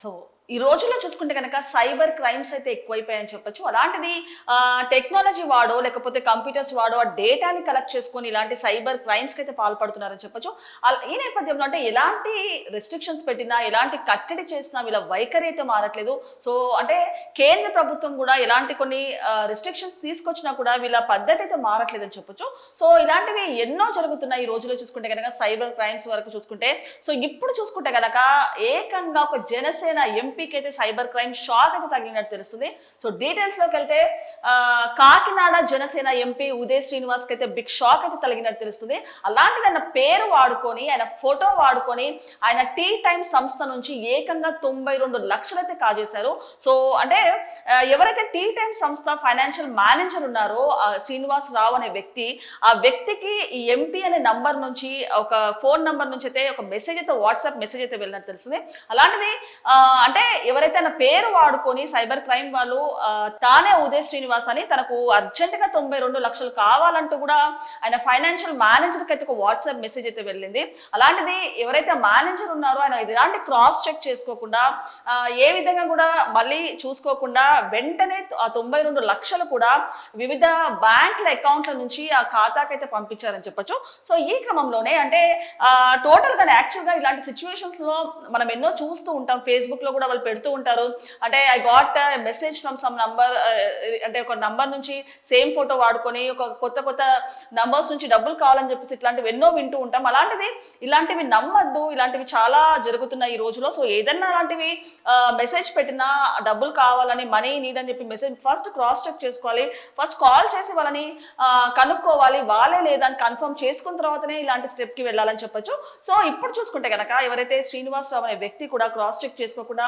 So ఈ రోజుల్లో చూసుకుంటే కనుక సైబర్ క్రైమ్స్ అయితే ఎక్కువైపోయాయని చెప్పొచ్చు. అలాంటిది టెక్నాలజీ వాడో లేకపోతే కంప్యూటర్స్ వాడో ఆ డేటాని కలెక్ట్ చేసుకొని ఇలాంటి సైబర్ క్రైమ్స్‌కి అయితే పాల్పడుతున్నారని చెప్పొచ్చు. ఈ నేపథ్యంలో అంటే ఎలాంటి రెస్ట్రిక్షన్స్ పెట్టినా, ఎలాంటి కట్టడి చేసినా వీళ్ళ వైఖరి అయితే మారట్లేదు. సో అంటే కేంద్ర ప్రభుత్వం కూడా ఎలాంటి కొన్ని రెస్ట్రిక్షన్స్ తీసుకొచ్చినా కూడా వీళ్ళ పద్ధతి అయితే మారట్లేదని చెప్పొచ్చు. సో ఇలాంటివి ఎన్నో జరుగుతున్నాయి ఈ రోజుల్లో చూసుకుంటే గనక సైబర్ క్రైమ్స్ వరకు చూసుకుంటే. సో ఇప్పుడు చూసుకుంటే గనక ఏకంగా ఒక జనసేన ఎంపీకి అయితే సైబర్ క్రైమ్ షాక్ అయితే తగిలినట్టు తెలుస్తుంది. సో డీటెయిల్స్ లోకి వెళ్తే కాకినాడ జనసేన ఎంపీ ఉదయ్ శ్రీనివాస్ కి అయితే బిగ్ షాక్ అయితే తగిలినట్టు తెలుస్తుంది. అలాంటిది ఆయన పేరు వాడుకొని, ఆయన ఫోటో వాడుకొని ఆయన టీ టైమ్ సంస్థ నుంచి ఏకంగా 92 లక్షలు అయితే కాజేశారు. సో అంటే ఎవరైతే టీ టైమ్ సంస్థ ఫైనాన్షియల్ మేనేజర్ ఉన్నారో శ్రీనివాస్ రావు అనే వ్యక్తి, ఆ వ్యక్తికి ఈ ఎంపీ అనే నంబర్ నుంచి ఒక ఫోన్ నంబర్ నుంచి అయితే ఒక మెసేజ్ అయితే వాట్సాప్ మెసేజ్ అయితే వెళ్ళినట్టు తెలుస్తుంది. అలాంటిది అంటే ఎవరైతే ఆయన పేరు వాడుకొని సైబర్ క్రైమ్ వాళ్ళు తానే ఉదయ్ శ్రీనివాస్ అని తనకు అర్జెంట్ గా 92 లక్షలు కావాలంటూ కూడా ఆయన ఫైనాన్షియల్ మేనేజర్ కి అయితే ఒక వాట్సాప్ మెసేజ్ అయితే వెళ్ళింది. అలాంటిది ఎవరైతే మేనేజర్ ఉన్నారో ఆయన ఇలాంటి క్రాస్ చెక్ చేసుకోకుండా ఏ విధంగా కూడా మళ్ళీ చూసుకోకుండా వెంటనే ఆ 92 లక్షలు కూడా వివిధ బ్యాంకుల అకౌంట్ల నుంచి ఆ ఖాతాకి అయితే పంపించారని చెప్పొచ్చు. సో ఈ క్రమంలోనే అంటే టోటల్ గా యాక్చువల్ గా ఇలాంటి సిచ్యువేషన్స్ లో మనం ఎన్నో చూస్తూ ఉంటాం. ఫేస్బుక్ లో కూడా వాళ్ళు పెడుతూ ఉంటారు. అంటే I got message from some number, అంటే ఒక నంబర్ నుంచి సేమ్ ఫోటో వాడుకొని ఒక కొత్త కొత్త నంబర్స్ నుంచి డబ్బులు కావాలని చెప్పేసి ఇట్లాంటివి ఎన్నో వింటూ ఉంటాం. అలాంటిది ఇలాంటివి నమ్మద్దు, ఇలాంటివి చాలా జరుగుతున్నాయి ఈ రోజులో. సో ఏదన్నా అలాంటివి మెసేజ్ పెట్టినా డబ్బులు కావాలని, మనీ నీడ్ అని చెప్పి మెసేజ్ ఫస్ట్ క్రాస్ చెక్ చేసుకోవాలి. ఫస్ట్ కాల్ చేసి వాళ్ళని కనుక్కోవాలి, వాళ్ళే లేదా అని కన్ఫర్మ్ చేసుకున్న తర్వాతనే ఇలాంటి స్టెప్ కి వెళ్ళాలని చెప్పొచ్చు. సో ఇప్పుడు చూసుకుంటే కనుక ఎవరైతే శ్రీనివాస్ రావు అనే వ్యక్తి కూడా క్రాస్ చెక్ చేసుకోకుండా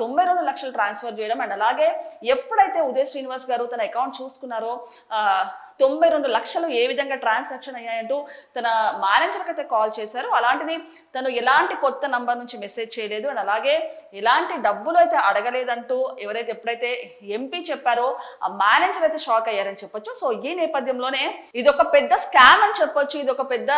92 లక్షలు ట్రాన్స్ఫర్ చేయడం, అండ్ అలాగే ఎప్పుడైతే ఉదయ్ శ్రీనివాస్ గారు తన అకౌంట్ చూసుకున్నారో 92 లక్షలు ఏ విధంగా ట్రాన్సాక్షన్ అయ్యాయంటూ తన మేనేజర్కి అయితే కాల్ చేశారు. అలాంటిది తను ఎలాంటి కొత్త నంబర్ నుంచి మెసేజ్ చేయలేదు, అండ్ అలాగే ఎలాంటి డబ్బులు అయితే అడగలేదంటూ ఎవరైతే ఎప్పుడైతే ఎంపీ చెప్పారో ఆ మేనేజర్ అయితే షాక్ అయ్యారని చెప్పొచ్చు. సో ఈ నేపథ్యంలోనే ఇది ఒక పెద్ద స్కామ్ అని చెప్పొచ్చు. ఇది ఒక పెద్ద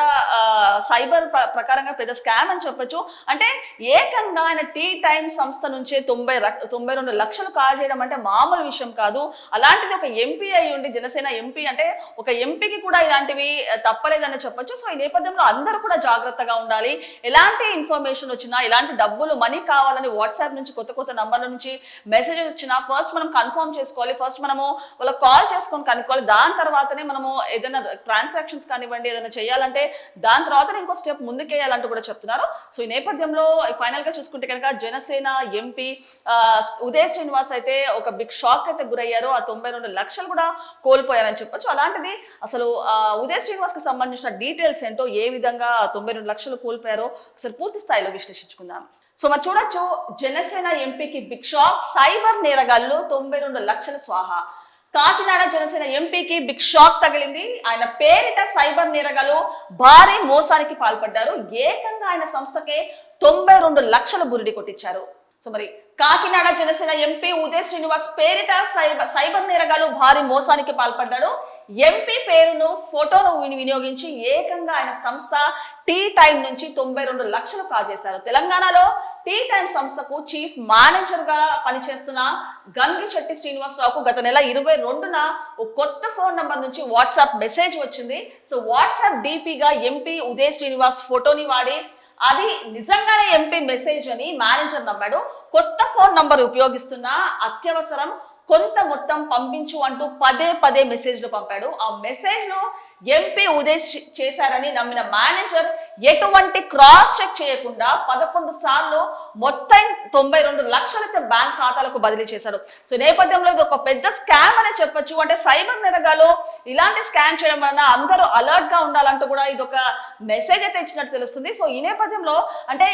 సైబర్ ప్రకారంగా పెద్ద స్కామ్ అని చెప్పొచ్చు. అంటే ఏకంగా ఆయన టీ టైమ్ సంస్థ నుంచే 92 లక్షలు కాల్ చేయడం అంటే మామూలు విషయం కాదు. అలాంటిది ఒక ఎంపీ అయి ఉండి, జనసేన ఎంపీ అంటే ఒక ఎంపీకి కూడా ఇలాంటివి తప్పలేదని చెప్పొచ్చు. సో ఈ నేపథ్యంలో అందరూ కూడా జాగ్రత్తగా ఉండాలి. ఎలాంటి ఇన్ఫర్మేషన్ వచ్చినా, ఎలాంటి డబ్బులు మనీ కావాలని వాట్సాప్ నుంచి కొత్త కొత్త నంబర్ల నుంచి మెసేజ్ వచ్చినా ఫస్ట్ మనం కన్ఫర్మ్ చేసుకోవాలి. ఫస్ట్ మనము వాళ్ళకి కాల్ చేసుకొని కనుక్కోవాలి. దాని తర్వాతనే మనము ఏదైనా ట్రాన్సాక్షన్స్ కానివ్వండి, ఏదైనా చేయాలంటే దాని తర్వాతనే ఇంకో స్టెప్ ముందుకేయాలంటూ కూడా చెప్తున్నారు. సో ఈ నేపథ్యంలో ఫైనల్ గా చూసుకుంటే కనుక జనసేన ఎంపీ ఉదయ్ శ్రీనివాస్ అయితే ఒక బిగ్ షాక్ అయితే గురయ్యారు. ఆ 92 లక్షలు కూడా కోల్పోయారని చెప్పొచ్చు. అలాంటిది అసలు ఉదయ్ శ్రీనివాస్ కి సంబంధించిన డీటెయిల్స్ ఏంటో, ఏ విధంగా 92 లక్షలు కోల్పోయారో ఒకసారి పూర్తి స్థాయిలో విశ్లేషించుకుందాం. సో మరి చూడొచ్చు, జనసేన ఎంపీకి బిగ్ షాక్, సైబర్ నేరగాళ్లు 92 లక్షల స్వాహా. కాకినాడ జనసేన ఎంపీకి బిగ్ షాక్ తగిలింది. ఆయన పేరిట సైబర్ నేరగాళ్లు భారీ మోసానికి పాల్పడ్డారు. ఏకంగా ఆయన సంస్థకే 92 లక్షల బురిడి కొట్టించారు. సో మరి కాకినాడ జనసేన ఎంపీ ఉదయ్ శ్రీనివాస్ పేరిట సైబర్ నేరగాళ్లు భారీ మోసానికి పాల్పడ్డాడు. ఎంపీ పేరును, ఫోటోను వినియోగించి ఏకంగా ఆయన సంస్థ టీ టైమ్ నుంచి 92 లక్షలు కాజేశారు. తెలంగాణలో టీ టైమ్ సంస్థకు చీఫ్ మేనేజర్ గా పనిచేస్తున్న గంగిశెట్టి శ్రీనివాసరావుకు గత నెల 22న ఒక కొత్త ఫోన్ నంబర్ నుంచి వాట్సాప్ మెసేజ్ వచ్చింది. సో వాట్సాప్ డీపీగా ఎంపీ ఉదయ్ శ్రీనివాస్ ఫోటోని వాడి అది నిజంగానే ఎంపీ మెసేజ్ అని మేనేజర్ నమ్మాడు. కొత్త ఫోన్ నంబర్ ఉపయోగిస్తున్న అత్యవసరం కొంత మొత్తం పంపించు అంటూ పదే మెసేజ్లు పంపాడు. ఆ మెసేజ్ లో ఎంపీ ఉదయ్ చేశారని నమ్మిన మేనేజర్ ఎటువంటి క్రాస్ చెక్ చేయకుండా 11 సార్లు మొత్తం 92 లక్షలైతే బ్యాంక్ ఖాతాలకు బదిలీ చేశాడు. సో నేపథ్యంలో ఇది ఒక పెద్ద స్కామ్ అనే చెప్పొచ్చు. అంటే సైబర్ నేరగాళ్లు ఇలాంటి స్కామ్ చేయడం వలన అందరూ అలర్ట్ గా ఉండాలంటూ కూడా ఇది ఒక మెసేజ్ అయితే ఇచ్చినట్టు తెలుస్తుంది. సో ఈ నేపథ్యంలో అంటే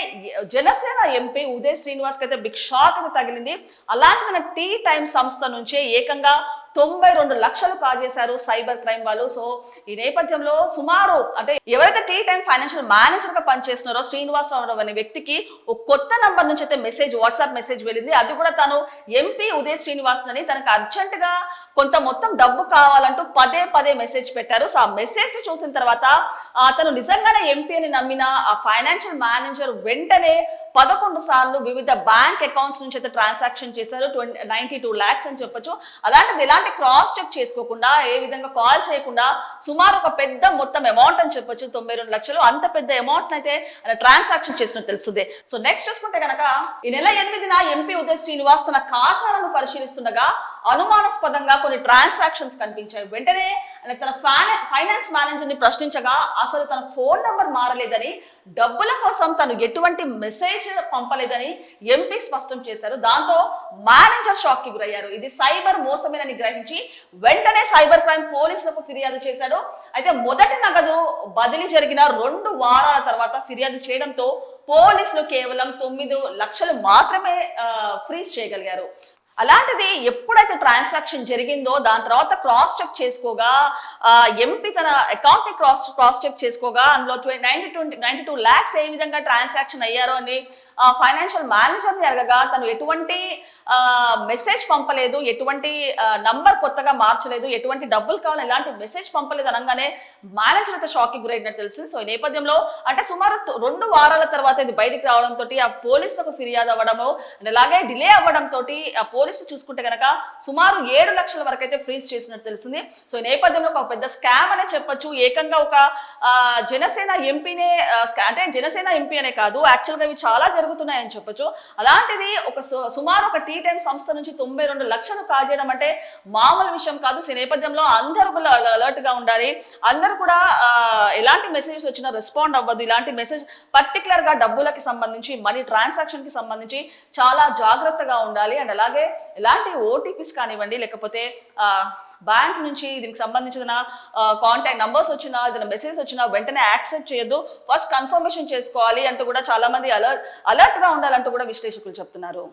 జనసేన ఎంపీ ఉదయ్ శ్రీనివాస్ కి అయితే బిగ్ షాక్ అయితే తగిలింది. అలాంటిది టీ టైమ్ సంస్థ నుంచే ఏకంగా 92 లక్షలు కాజేశారు సైబర్ క్రైమ్ వాళ్ళు. సో ఈ నేపథ్యంలో సుమారు అంటే ఎవరైతే టీ టైమ్ ఫైనాన్షియల్ మేనేజర్ గా పనిచేస్తున్నారో శ్రీనివాసరావు అనే వ్యక్తికి ఒక కొత్త నంబర్ నుంచి అయితే మెసేజ్, వాట్సాప్ మెసేజ్ వెళ్ళింది. అది కూడా తను ఎంపీ ఉదయ్ శ్రీనివాస్ అని తనకు అర్జెంట్ గా కొంత మొత్తం డబ్బు కావాలంటూ పదే మెసేజ్ పెట్టారు. సో ఆ మెసేజ్ ని చూసిన తర్వాత తను నిజంగానే ఎంపీ అని నమ్మిన ఆ ఫైనాన్షియల్ మేనేజర్ వెంటనే 11 సార్లు వివిధ బ్యాంక్ అకౌంట్స్ నుంచి అయితే ట్రాన్సాక్షన్ చేశారు. 92 lakhs అని చెప్పొచ్చు. అలాంటిది ఎలాంటి క్రాస్ చెక్ చేసుకోకుండా, ఏ విధంగా కాల్ చేయకుండా సుమారు ఒక పెద్ద మొత్తం అమౌంట్ అని చెప్పొచ్చు, 92 లక్షలు. అంత పెద్ద అమౌంట్ అయితే ట్రాన్సాక్షన్ చేసినట్టు తెలుస్తుంది. సో నెక్స్ట్ చూసుకుంటే కనుక ఈ నెల 8న ఎంపీ ఉదయ్ శ్రీనివాస్ తన ఖాతాలను పరిశీలిస్తుండగా అనుమానాస్పదంగా కొన్ని ట్రాన్సాక్షన్స్ కనిపించాయి. వెంటనే తన ఫైనాన్స్ మేనేజర్ ని ప్రశ్నించగా అసలు తన ఫోన్ నంబర్ మారలేదని, డబ్బుల కోసం తను ఎటువంటి మెసేజ్ పంపలేదని ఎంపీ స్పష్టం చేశారు. దాంతో మేనేజర్ షాక్ కి గురయ్యారు. ఇది సైబర్ మోసమేనని గ్రహించి వెంటనే సైబర్ క్రైమ్ పోలీసులకు ఫిర్యాదు చేశాడు. అయితే మొదటి నగదు బదిలీ జరిగిన 2 వారాల తర్వాత ఫిర్యాదు చేయడంతో పోలీసులు కేవలం 9 లక్షలు మాత్రమే ఫ్రీజ్ చేయగలిగారు. అలాంటిది ఎప్పుడైతే ట్రాన్సాక్షన్ జరిగిందో దాని తర్వాత క్రాస్ చెక్ చేసుకోగా ఎంపీ తన అకౌంట్ ని క్రాస్ చెక్ చేసుకోగా అందులో 92 lakhs ఏ విధంగా ట్రాన్సాక్షన్ అయ్యారో అని ఫైనాన్షియల్ మేనేజర్ ని అడగగా తను ఎటువంటి మెసేజ్ పంపలేదు, ఎటువంటి నంబర్ కొత్తగా మార్చలేదు, ఎటువంటి డబ్బులు కావాలి ఎలాంటి మెసేజ్ పంపలేదు అనగానే మేనేజర్ అయితే షాక్ కి గురైనట్టు తెలుసు. సో ఈ నేపథ్యంలో అంటే సుమారు 2 వారాల తర్వాత ఇది బయటికి రావడంతో ఆ పోలీసులకు ఫిర్యాదు అవ్వడము, అలాగే డిలే అవ్వడంతో ఆ పోలీసులు చూసుకుంటే కనుక సుమారు 7 లక్షల వరకు అయితే ఫ్రీజ్ చేసినట్టు తెలిసింది. సో ఈ నేపథ్యంలో ఒక పెద్ద స్కామ్ అనే చెప్పొచ్చు. ఏకంగా ఒక జనసేన ఎంపీనే, అంటే జనసేన ఎంపీ అనే కాదు, యాక్చువల్ గా ఇవి చాలా జరుగుతున్నాయని చెప్పొచ్చు. అలాంటిది ఒక సుమారు ఒక టీ టైమ్ సంస్థ నుంచి 92 లక్షలు కాజేయడం అంటే మామూలు విషయం కాదు. సో ఈ నేపథ్యంలో అందరూ కూడా అలర్ట్ గా ఉండాలి. అందరూ కూడా ఎలాంటి మెసేజెస్ వచ్చినా రెస్పాండ్ అవ్వద్దు. ఇలాంటి మెసేజ్ పర్టికులర్ గా డబ్బులకి సంబంధించి, మనీ ట్రాన్సాక్షన్ కి సంబంధించి చాలా జాగ్రత్తగా ఉండాలి. అండ్ అలాగే ఎలాంటి ఓటీపీస్ కానివ్వండి, లేకపోతే బ్యాంక్ నుంచి దీనికి సంబంధించిన కాంటాక్ట్ నంబర్స్ వచ్చినా, ఏదైనా మెసేజ్ వచ్చినా వెంటనే యాక్సెప్ట్ చేయొద్దు. ఫస్ట్ కన్ఫర్మేషన్ చేసుకోవాలి అంటూ కూడా చాలా మంది అలర్ట్ గా ఉండాలంటూ కూడా విశ్లేషకులు చెప్తున్నారు.